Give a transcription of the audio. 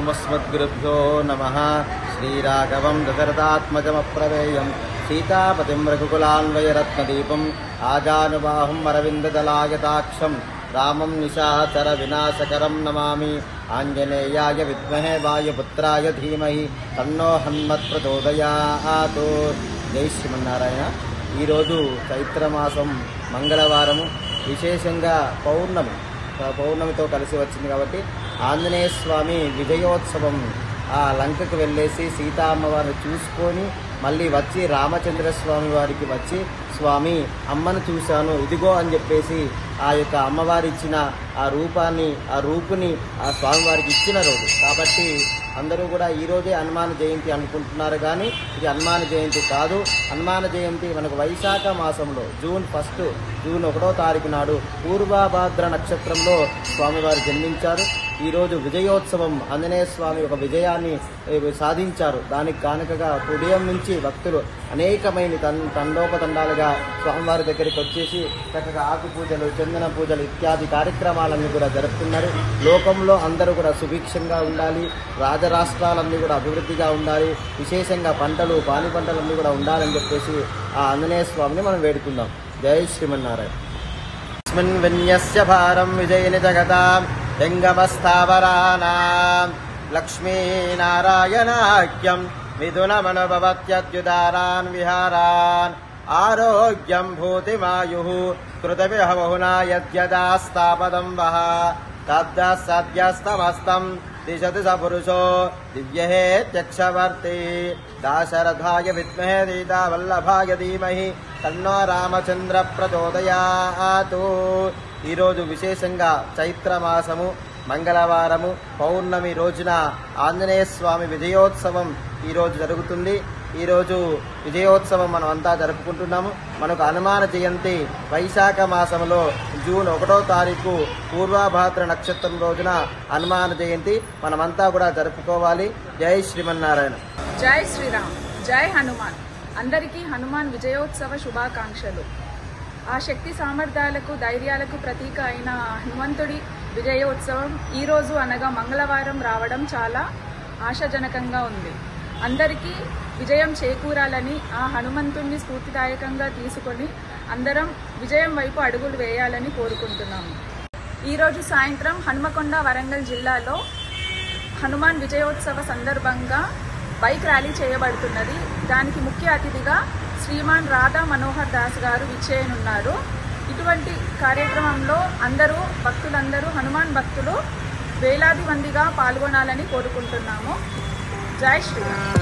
अस्मद्गुरुभ्यो नमः। श्रीराघवं दशरथात्मजमप्रमेयं सीतापतिं रघुकुलान्वयरत्नदीपम् आजानुबाहुं अरविन्ददलायताक्षं रामं निशाचरविनाशकरं नमामि। आञ्जनेयाय विद्महे वायुपुत्राय धीमहि तन्नो हनुमत्प्रचोदयात्। జై శ్రీమన్నారాయణ। ఈరోజు చైత్రమాసం మంగళవారము, విశేషంగా పౌర్ణమితో కలిసి వచ్చింది కాబట్టి ఆంజనేయ స్వామి విజయోత్సవం ఆ లంకకు వెళ్ళేసి సీతా అమ్మవారిని చూసుకొని మళ్ళీ వచ్చి రామచంద్ర స్వామి వారికి వచ్చి స్వామి అమ్మను చూశాను ఇదిగో అని చెప్పేసి ఆ యొక్క అమ్మవారి ఇచ్చిన ఆ రూపుని ఆ స్వామివారికి ఇచ్చిన రోజు కాబట్టి అందరూ కూడా ఈరోజే హనుమాన్ జయంతి అనుకుంటున్నారు, కానీ ఇది హనుమాన్ జయంతి కాదు. హనుమాన్ జయంతి మనకు వైశాఖ మాసంలో జూన్ 1వ తారీఖు నాడు పూర్వభాద్ర నక్షత్రంలో స్వామివారు జన్మించారు. ఈరోజు విజయోత్సవం, ఆంజనేయ స్వామి ఒక విజయాన్ని సాధించారు. దానికి కానుకగా ఉదయం నుంచి భక్తులు అనేకమైన తండోపతండాలుగా స్వామివారి దగ్గరికి వచ్చేసి చక్కగా ఆకు పూజలు, చందన పూజలు ఇత్యాది కార్యక్రమాలన్నీ కూడా జరుపుతున్నారు. లోకంలో అందరూ కూడా సుభిక్షంగా ఉండాలి, రాజరాష్ట్రాలన్నీ కూడా అభివృద్ధిగా ఉండాలి, విశేషంగా పంటలు పాని పంటలన్నీ కూడా ఉండాలని చెప్పేసి ఆ ఆంజనేయ స్వామిని మనం వేడుకుందాం. జై శ్రీమన్నారాయణ. తస్మిన్ విన్యస్య భారం విజయని జగతాం లింగమస్థావరానాం లక్ష్మీనారాయణాఖ్యం మిథునమనుభవత్యద్యుదారాన్ విహారాన్ ఆరోగ్యం భూతిమాయుః కృతవిహవహునా యద్యదాస్తాపదం వః తద్దసద్యస్తమస్తం దిశతు స పురుషో దివ్యహేత్యక్షవర్తి దాశరథాయ విద్మహే సీతావల్లభాయ ధీమహి తన్నో రామచంద్ర ప్రచోదయాత్. ఈరోజు విశేషంగా చైత్రమాసము మంగళవారము పౌర్ణమి రోజున ఆంజనేయ స్వామి విజయోత్సవం ఈరోజు జరుగుతుంది. ఈరోజు విజయోత్సవం మనం అంతా జరుపుకుంటున్నాము. మనకు హనుమాన జయంతి వైశాఖ మాసంలో జూన్ 1వ తారీఖు పూర్వభాద్ర నక్షత్రం రోజున హనుమాన జయంతి మనమంతా కూడా జరుపుకోవాలి. జై శ్రీమన్నారాయణ. జై శ్రీరామ్. జై హనుమాన్. అందరికీ హనుమాన్ విజయోత్సవ శుభాకాంక్షలు. ఆ శక్తి సామర్థ్యాలకు ధైర్యాలకు ప్రతీక అయిన హనుమంతుడి విజయోత్సవం ఈరోజు అనగా మంగళవారం రావడం చాలా ఆశాజనకంగా ఉంది. అందరికీ విజయం చేకూరాలని ఆ హనుమంతుడిని స్ఫూర్తిదాయకంగా తీసుకొని అందరం విజయం వైపు అడుగులు వేయాలని కోరుకుంటున్నాము. ఈరోజు సాయంత్రం హనుమకొండ వరంగల్ జిల్లాలో హనుమాన్ విజయోత్సవ సందర్భంగా బైక్ ర్యాలీ చేయబడుతున్నది. దానికి ముఖ్య అతిథిగా శ్రీమాన్ రాధా మనోహర్ దాస్ గారు విచ్చేయనున్నారు. ఇటువంటి కార్యక్రమంలో భక్తులందరూ హనుమాన్ భక్తులు వేలాది మందిగా పాల్గొనాలని కోరుకుంటున్నాము. జై శ్రీరామ్.